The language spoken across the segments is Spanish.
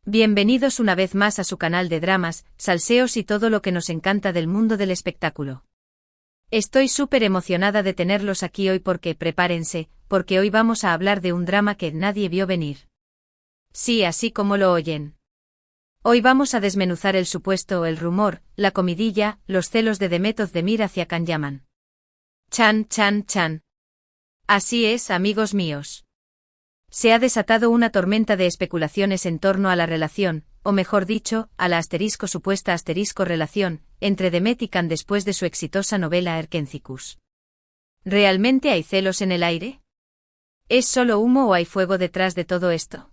Bienvenidos una vez más a su canal de dramas, salseos y todo lo que nos encanta del mundo del espectáculo. Estoy súper emocionada de tenerlos aquí hoy porque prepárense, porque hoy vamos a hablar de un drama que nadie vio venir. Sí, así como lo oyen. Hoy vamos a desmenuzar el supuesto, el rumor, la comidilla, los celos de Demet Özdemir hacia Can Yaman. Chan, chan, chan. Así es, amigos míos. Se ha desatado una tormenta de especulaciones en torno a la relación, o mejor dicho, a la supuesta relación, entre Demet y Can después de su exitosa novela Erkencikus. ¿Realmente hay celos en el aire? ¿Es solo humo o hay fuego detrás de todo esto?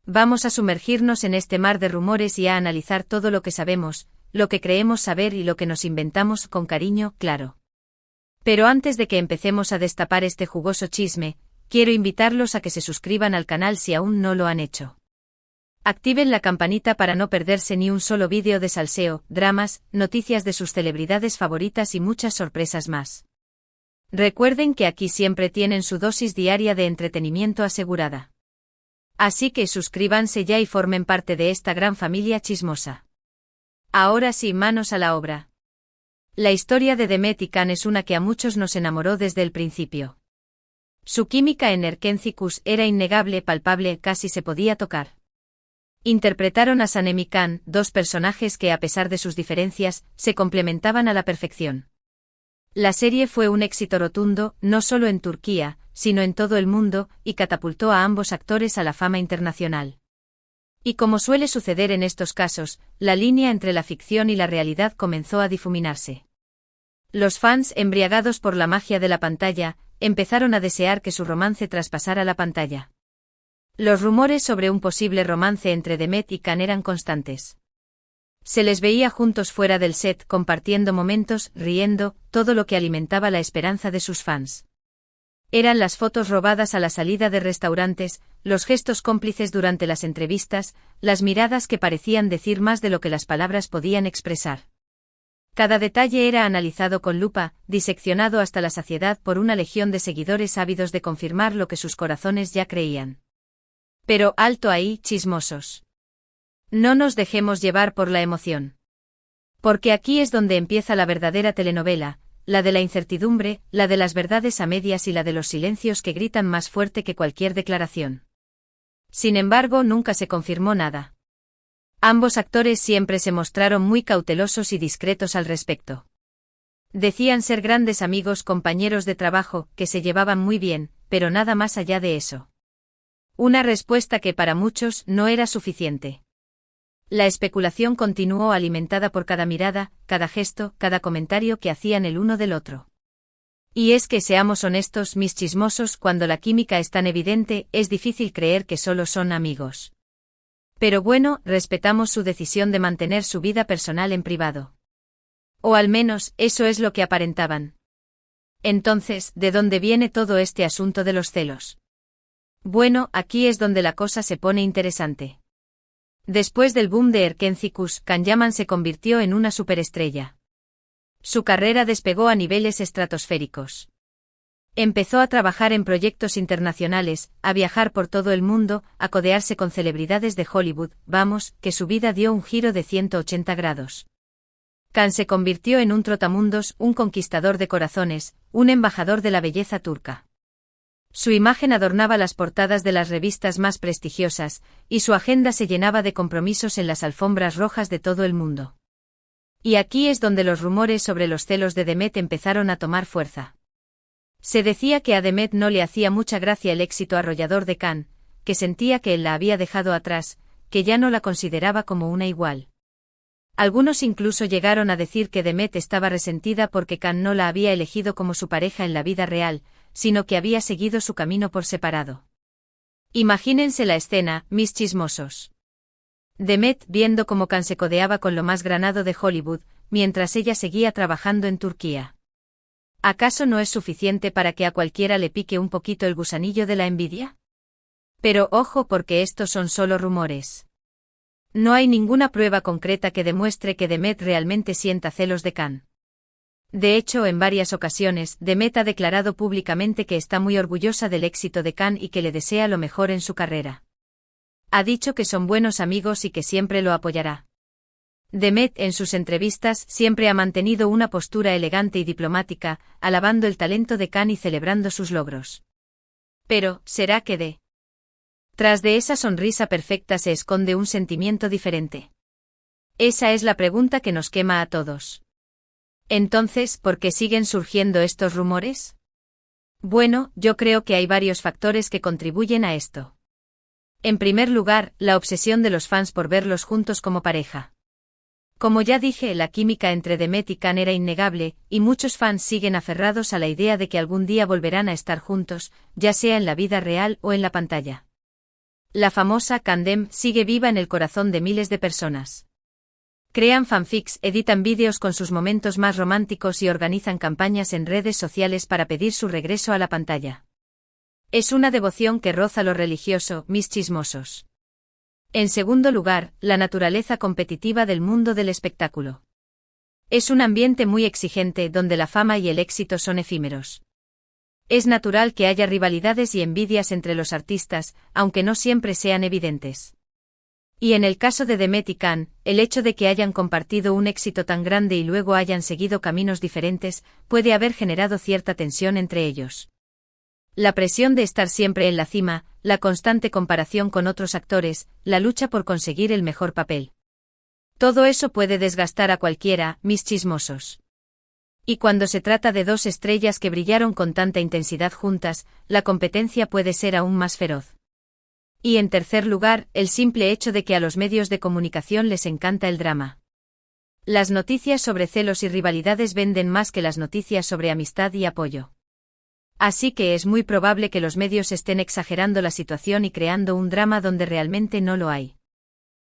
Vamos a sumergirnos en este mar de rumores y a analizar todo lo que sabemos, lo que creemos saber y lo que nos inventamos con cariño, claro. Pero antes de que empecemos a destapar este jugoso chisme, quiero invitarlos a que se suscriban al canal si aún no lo han hecho. Activen la campanita para no perderse ni un solo vídeo de salseo, dramas, noticias de sus celebridades favoritas y muchas sorpresas más. Recuerden que aquí siempre tienen su dosis diaria de entretenimiento asegurada. Así que suscríbanse ya y formen parte de esta gran familia chismosa. Ahora sí, manos a la obra. La historia de Demet y Can es una que a muchos nos enamoró desde el principio. Su química en Erkencikus era innegable, palpable, casi se podía tocar. Interpretaron a Sanem y Can, dos personajes que a pesar de sus diferencias, se complementaban a la perfección. La serie fue un éxito rotundo, no solo en Turquía, sino en todo el mundo, y catapultó a ambos actores a la fama internacional. Y como suele suceder en estos casos, la línea entre la ficción y la realidad comenzó a difuminarse. Los fans, embriagados por la magia de la pantalla, empezaron a desear que su romance traspasara la pantalla. Los rumores sobre un posible romance entre Demet y Can eran constantes. Se les veía juntos fuera del set, compartiendo momentos, riendo, todo lo que alimentaba la esperanza de sus fans. Eran las fotos robadas a la salida de restaurantes, los gestos cómplices durante las entrevistas, las miradas que parecían decir más de lo que las palabras podían expresar. Cada detalle era analizado con lupa, diseccionado hasta la saciedad por una legión de seguidores ávidos de confirmar lo que sus corazones ya creían. Pero alto ahí, chismosos. No nos dejemos llevar por la emoción. Porque aquí es donde empieza la verdadera telenovela, la de la incertidumbre, la de las verdades a medias y la de los silencios que gritan más fuerte que cualquier declaración. Sin embargo, nunca se confirmó nada. Ambos actores siempre se mostraron muy cautelosos y discretos al respecto. Decían ser grandes amigos, compañeros de trabajo, que se llevaban muy bien, pero nada más allá de eso. Una respuesta que para muchos no era suficiente. La especulación continuó alimentada por cada mirada, cada gesto, cada comentario que hacían el uno del otro. Y es que seamos honestos, mis chismosos, cuando la química es tan evidente, es difícil creer que solo son amigos. Pero bueno, respetamos su decisión de mantener su vida personal en privado. O al menos, eso es lo que aparentaban. Entonces, ¿de dónde viene todo este asunto de los celos? Bueno, aquí es donde la cosa se pone interesante. Después del boom de Erkencikus, Can Yaman se convirtió en una superestrella. Su carrera despegó a niveles estratosféricos. Empezó a trabajar en proyectos internacionales, a viajar por todo el mundo, a codearse con celebridades de Hollywood, vamos, que su vida dio un giro de 180 grados. Can se convirtió en un trotamundos, un conquistador de corazones, un embajador de la belleza turca. Su imagen adornaba las portadas de las revistas más prestigiosas, y su agenda se llenaba de compromisos en las alfombras rojas de todo el mundo. Y aquí es donde los rumores sobre los celos de Demet empezaron a tomar fuerza. Se decía que a Demet no le hacía mucha gracia el éxito arrollador de Can, que sentía que él la había dejado atrás, que ya no la consideraba como una igual. Algunos incluso llegaron a decir que Demet estaba resentida porque Can no la había elegido como su pareja en la vida real, sino que había seguido su camino por separado. Imagínense la escena, mis chismosos. Demet viendo cómo Can se codeaba con lo más granado de Hollywood, mientras ella seguía trabajando en Turquía. ¿Acaso no es suficiente para que a cualquiera le pique un poquito el gusanillo de la envidia? Pero ojo, porque estos son solo rumores. No hay ninguna prueba concreta que demuestre que Demet realmente sienta celos de Can. De hecho, en varias ocasiones, Demet ha declarado públicamente que está muy orgullosa del éxito de Can y que le desea lo mejor en su carrera. Ha dicho que son buenos amigos y que siempre lo apoyará. Demet en sus entrevistas siempre ha mantenido una postura elegante y diplomática, alabando el talento de Khan y celebrando sus logros. Pero, ¿será que tras de esa sonrisa perfecta se esconde un sentimiento diferente? Esa es la pregunta que nos quema a todos. Entonces, ¿por qué siguen surgiendo estos rumores? Bueno, yo creo que hay varios factores que contribuyen a esto. En primer lugar, la obsesión de los fans por verlos juntos como pareja. Como ya dije, la química entre Demet y Khan era innegable, y muchos fans siguen aferrados a la idea de que algún día volverán a estar juntos, ya sea en la vida real o en la pantalla. La famosa Khandem sigue viva en el corazón de miles de personas. Crean fanfics, editan vídeos con sus momentos más románticos y organizan campañas en redes sociales para pedir su regreso a la pantalla. Es una devoción que roza lo religioso, mis chismosos. En segundo lugar, la naturaleza competitiva del mundo del espectáculo. Es un ambiente muy exigente donde la fama y el éxito son efímeros. Es natural que haya rivalidades y envidias entre los artistas, aunque no siempre sean evidentes. Y en el caso de Demet y Khan, el hecho de que hayan compartido un éxito tan grande y luego hayan seguido caminos diferentes, puede haber generado cierta tensión entre ellos. La presión de estar siempre en la cima, la constante comparación con otros actores, la lucha por conseguir el mejor papel. Todo eso puede desgastar a cualquiera, mis chismosos. Y cuando se trata de dos estrellas que brillaron con tanta intensidad juntas, la competencia puede ser aún más feroz. Y en tercer lugar, el simple hecho de que a los medios de comunicación les encanta el drama. Las noticias sobre celos y rivalidades venden más que las noticias sobre amistad y apoyo. Así que es muy probable que los medios estén exagerando la situación y creando un drama donde realmente no lo hay.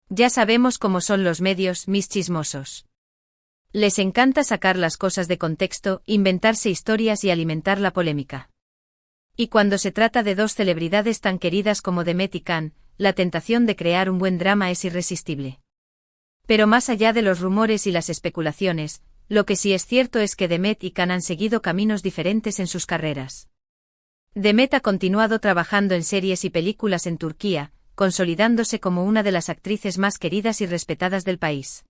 Ya sabemos cómo son los medios, mis chismosos. Les encanta sacar las cosas de contexto, inventarse historias y alimentar la polémica. Y cuando se trata de dos celebridades tan queridas como Demet y Khan, la tentación de crear un buen drama es irresistible. Pero más allá de los rumores y las especulaciones, lo que sí es cierto es que Demet y Khan han seguido caminos diferentes en sus carreras. Demet ha continuado trabajando en series y películas en Turquía, consolidándose como una de las actrices más queridas y respetadas del país.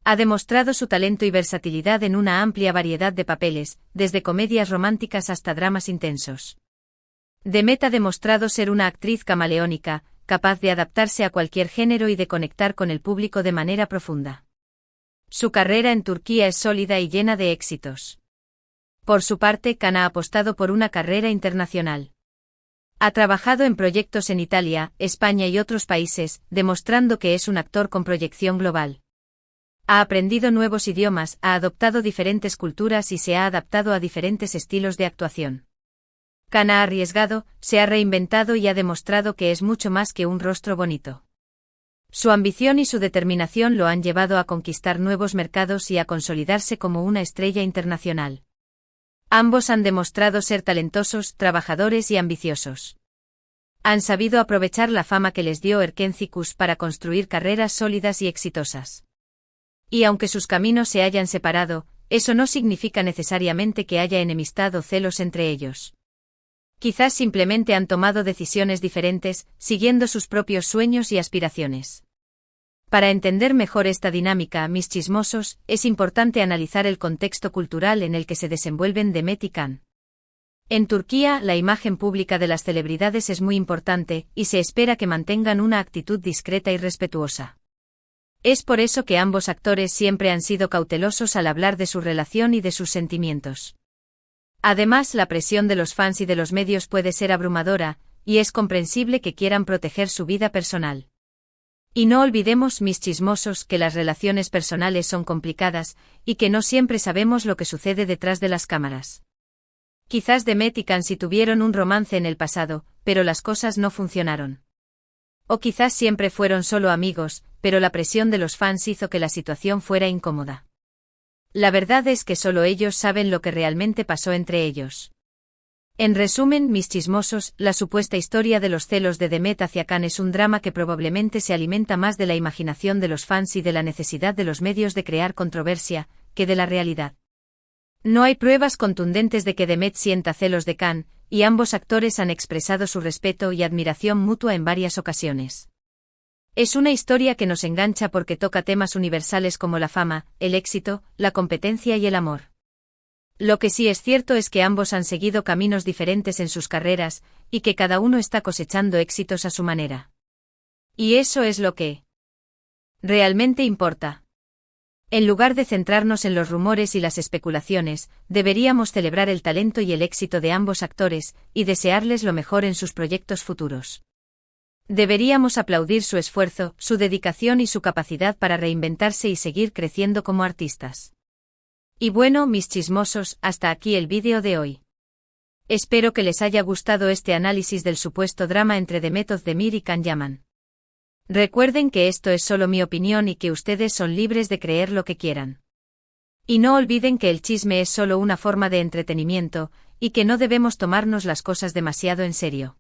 Ha demostrado su talento y versatilidad en una amplia variedad de papeles, desde comedias románticas hasta dramas intensos. Demet ha demostrado ser una actriz camaleónica, capaz de adaptarse a cualquier género y de conectar con el público de manera profunda. Su carrera en Turquía es sólida y llena de éxitos. Por su parte, Khan ha apostado por una carrera internacional. Ha trabajado en proyectos en Italia, España y otros países, demostrando que es un actor con proyección global. Ha aprendido nuevos idiomas, ha adoptado diferentes culturas y se ha adaptado a diferentes estilos de actuación. Khan ha arriesgado, se ha reinventado y ha demostrado que es mucho más que un rostro bonito. Su ambición y su determinación lo han llevado a conquistar nuevos mercados y a consolidarse como una estrella internacional. Ambos han demostrado ser talentosos, trabajadores y ambiciosos. Han sabido aprovechar la fama que les dio Erkencikus para construir carreras sólidas y exitosas. Y aunque sus caminos se hayan separado, eso no significa necesariamente que haya enemistad o celos entre ellos. Quizás simplemente han tomado decisiones diferentes, siguiendo sus propios sueños y aspiraciones. Para entender mejor esta dinámica, mis chismosos, es importante analizar el contexto cultural en el que se desenvuelven Demet y Khan. En Turquía, la imagen pública de las celebridades es muy importante, y se espera que mantengan una actitud discreta y respetuosa. Es por eso que ambos actores siempre han sido cautelosos al hablar de su relación y de sus sentimientos. Además, la presión de los fans y de los medios puede ser abrumadora, y es comprensible que quieran proteger su vida personal. Y no olvidemos, mis chismosos, que las relaciones personales son complicadas, y que no siempre sabemos lo que sucede detrás de las cámaras. Quizás Demet y Khan sí tuvieron un romance en el pasado, pero las cosas no funcionaron. O quizás siempre fueron solo amigos, pero la presión de los fans hizo que la situación fuera incómoda. La verdad es que solo ellos saben lo que realmente pasó entre ellos. En resumen, mis chismosos, la supuesta historia de los celos de Demet hacia Khan es un drama que probablemente se alimenta más de la imaginación de los fans y de la necesidad de los medios de crear controversia, que de la realidad. No hay pruebas contundentes de que Demet sienta celos de Khan, y ambos actores han expresado su respeto y admiración mutua en varias ocasiones. Es una historia que nos engancha porque toca temas universales como la fama, el éxito, la competencia y el amor. Lo que sí es cierto es que ambos han seguido caminos diferentes en sus carreras, y que cada uno está cosechando éxitos a su manera. Y eso es lo que realmente importa. En lugar de centrarnos en los rumores y las especulaciones, deberíamos celebrar el talento y el éxito de ambos actores, y desearles lo mejor en sus proyectos futuros. Deberíamos aplaudir su esfuerzo, su dedicación y su capacidad para reinventarse y seguir creciendo como artistas. Y bueno, mis chismosos, hasta aquí el vídeo de hoy. Espero que les haya gustado este análisis del supuesto drama entre Demet Özdemir y Can Yaman. Recuerden que esto es solo mi opinión y que ustedes son libres de creer lo que quieran. Y no olviden que el chisme es solo una forma de entretenimiento, y que no debemos tomarnos las cosas demasiado en serio.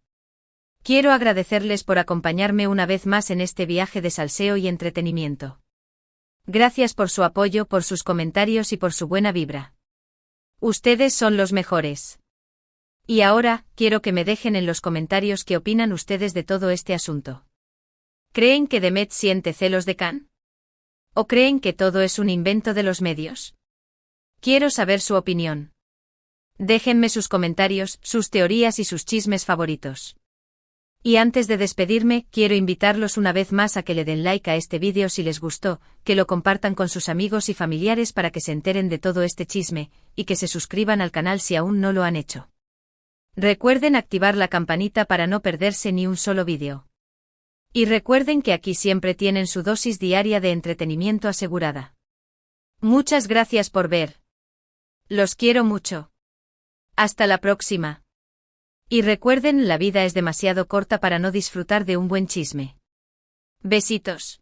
Quiero agradecerles por acompañarme una vez más en este viaje de salseo y entretenimiento. Gracias por su apoyo, por sus comentarios y por su buena vibra. Ustedes son los mejores. Y ahora, quiero que me dejen en los comentarios qué opinan ustedes de todo este asunto. ¿Creen que Demet siente celos de Can? ¿O creen que todo es un invento de los medios? Quiero saber su opinión. Déjenme sus comentarios, sus teorías y sus chismes favoritos. Y antes de despedirme, quiero invitarlos una vez más a que le den like a este vídeo si les gustó, que lo compartan con sus amigos y familiares para que se enteren de todo este chisme, y que se suscriban al canal si aún no lo han hecho. Recuerden activar la campanita para no perderse ni un solo vídeo. Y recuerden que aquí siempre tienen su dosis diaria de entretenimiento asegurada. Muchas gracias por ver. Los quiero mucho. Hasta la próxima. Y recuerden, la vida es demasiado corta para no disfrutar de un buen chisme. Besitos.